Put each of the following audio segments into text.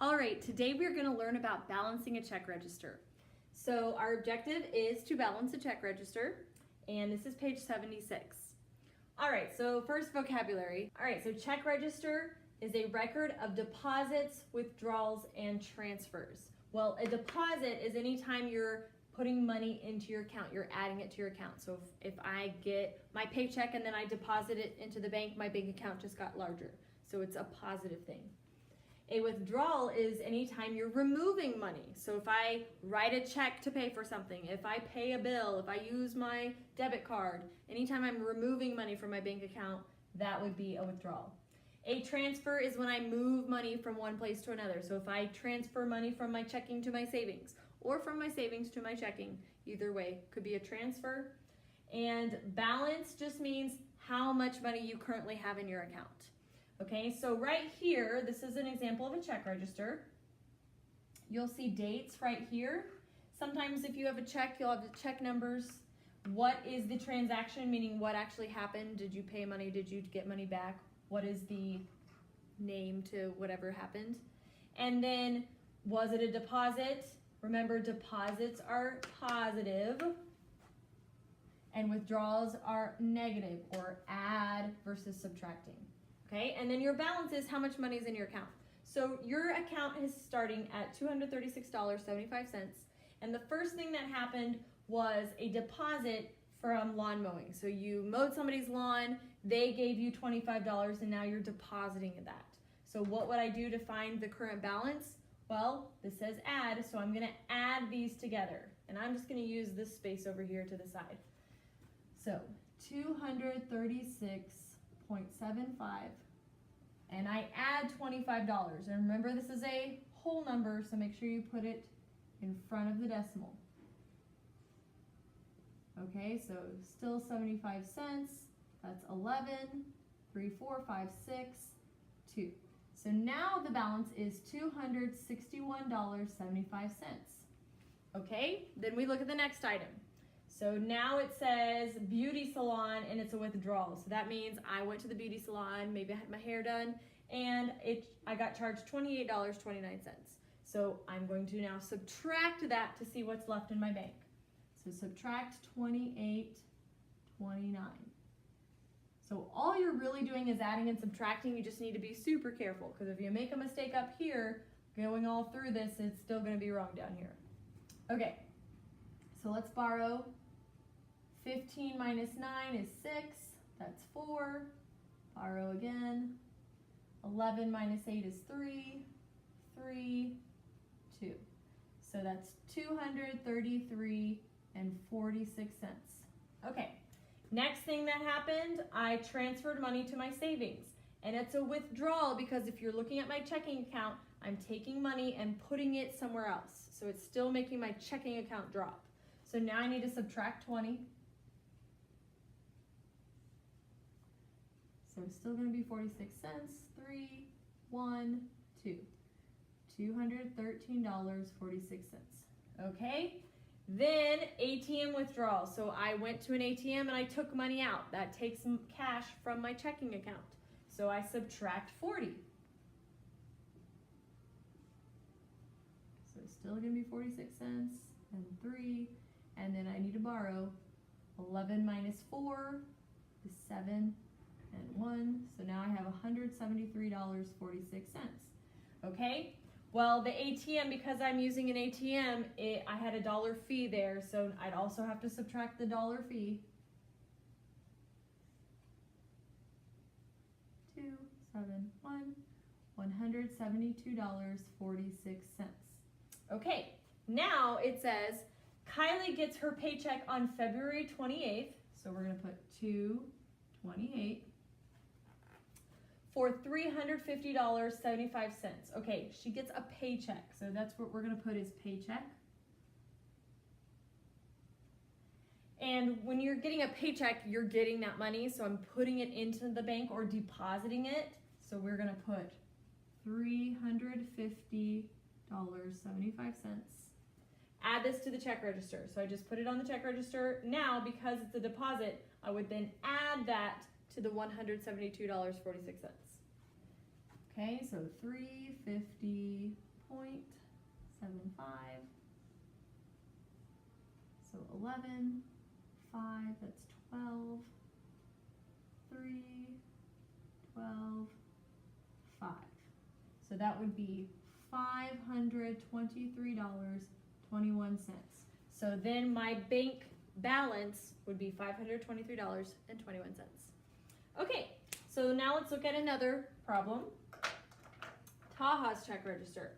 All right, today we're going to learn about balancing a check register. So our objective is to balance a check register, and this is page 76. All right, so first vocabulary. All right, so check register is a record of deposits, withdrawals, and transfers. Well, a deposit is anytime you're putting money into your account, you're adding it to your account. So if I get my paycheck and then I deposit it into the bank, my bank account just got larger. So it's a positive thing. A withdrawal is anytime you're removing money. So if I write a check to pay for something, if I pay a bill, if I use my debit card, anytime I'm removing money from my bank account, that would be a withdrawal. A transfer is when I move money from one place to another. So if I transfer money from my checking to my savings or from my savings to my checking, either way, could be a transfer. And balance just means how much money you currently have in your account. Okay, so right here, this is an example of a check register. You'll see dates right here. Sometimes if you have a check, you'll have the check numbers. What is the transaction, meaning what actually happened? Did you pay money? Did you get money back? What is the name to whatever happened? And then, was it a deposit? Remember, deposits are positive and withdrawals are negative, or add versus subtracting. Okay, and then your balance is how much money is in your account. So your account is starting at $236.75, and the first thing that happened was a deposit from lawn mowing. So you mowed somebody's lawn, they gave you $25, and now you're depositing that. So what would I do to find the current balance? Well, this says add, so I'm going to add these together, and I'm just going to use this space over here to the side. So 236.75, and I add $25. And remember, this is a whole number, so make sure you put it in front of the decimal. Okay, so still 75 cents. That's 11, 3, 4, 5, 6, 2. So now the balance is $261.75. Okay, then we look at the next item. So now it says beauty salon, and it's a withdrawal. So that means I went to the beauty salon, maybe I had my hair done, and I got charged $28.29. So I'm going to now subtract that to see what's left in my bank. So subtract $28.29. So all you're really doing is adding and subtracting. You just need to be super careful, because if you make a mistake up here, going all through this, it's still going to be wrong down here. Okay, so let's borrow. 15 minus 9 is 6, that's 4. Borrow again. 11 minus 8 is 3, 3, 2. So that's $233.46. Okay, next thing that happened, I transferred money to my savings. And it's a withdrawal because if you're looking at my checking account, I'm taking money and putting it somewhere else. So it's still making my checking account drop. So now I need to subtract 20. So it's still going to be 46 cents. 3, 1, 2. $213.46. Okay? Then ATM withdrawal. So I went to an ATM and I took money out. That takes some cash from my checking account. So I subtract 40. So it's still going to be 46 cents and 3. And then I need to borrow. 11 minus 4 is 7 and 1. So now I have $173.46. Okay? Well, the ATM, because I'm using an ATM, I had a $1 fee there, so I'd also have to subtract the $1 fee. 271, $172.46. Okay, now it says Kylie gets her paycheck on February 28th, so we're going to put 2/28 for $350.75. Okay, she gets a paycheck, so that's what we're going to put as paycheck. And when you're getting a paycheck, you're getting that money, so I'm putting it into the bank or depositing it. So we're going to put $350.75. Add this to the check register. So I just put it on the check register. Now, because it's a deposit, I would then add that to the $172.46. Okay, so 350 11, 5, that's 12, 3, 12, 5. So that would be $523.21. So then my bank balance would be $523.21. Okay, so now let's look at another problem. Taha's check register.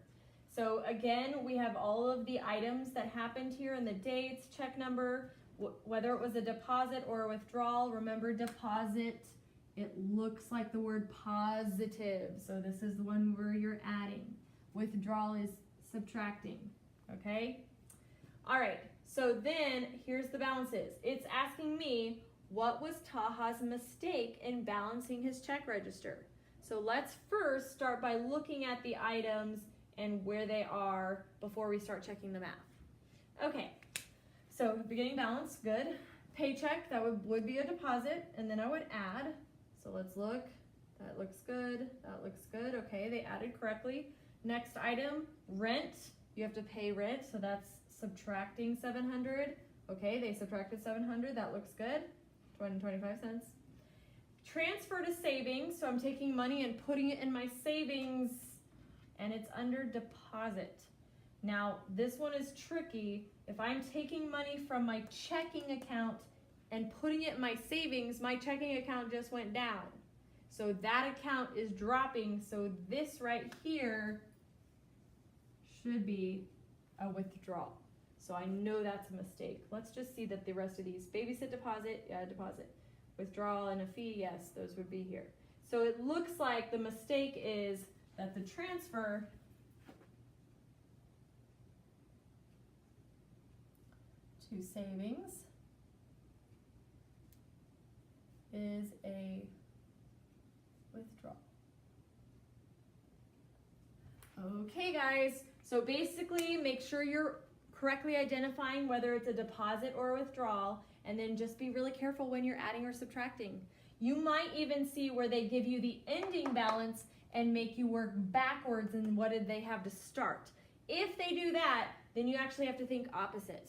So again, we have all of the items that happened here and the dates, check number, whether it was a deposit or a withdrawal. Remember, deposit, it looks like the word positive. So this is the one where you're adding. Withdrawal is subtracting, okay? All right, so then here's the balances. It's asking me, what was Taha's mistake in balancing his check register? So let's first start by looking at the items and where they are before we start checking the math. Okay, so beginning balance, good. Paycheck, that would be a deposit, and then I would add. So let's look, that looks good, that looks good. Okay, they added correctly. Next item, rent, you have to pay rent, so that's subtracting 700. Okay, they subtracted 700, that looks good, 25 cents. Transfer to savings, so I'm taking money and putting it in my savings, and it's under deposit. Now, this one is tricky. If I'm taking money from my checking account and putting it in my savings, my checking account just went down. So that account is dropping, so this right here should be a withdrawal. So I know that's a mistake. Let's just see that the rest of these, babysit deposit, yeah, deposit. Withdrawal and a fee, yes, those would be here. So it looks like the mistake is that the transfer to savings is a withdrawal. Okay, guys, so basically make sure you're correctly identifying whether it's a deposit or a withdrawal, and then just be really careful when you're adding or subtracting. You might even see where they give you the ending balance and make you work backwards and what did they have to start. If they do that, then you actually have to think opposite.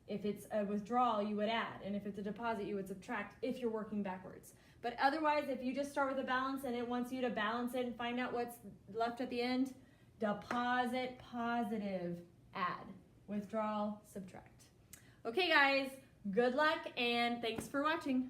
If it's a withdrawal, you would add, and if it's a deposit, you would subtract if you're working backwards. But otherwise, if you just start with a balance and it wants you to balance it and find out what's left at the end, deposit, positive, add. Withdrawal, subtract. Okay guys, good luck and thanks for watching.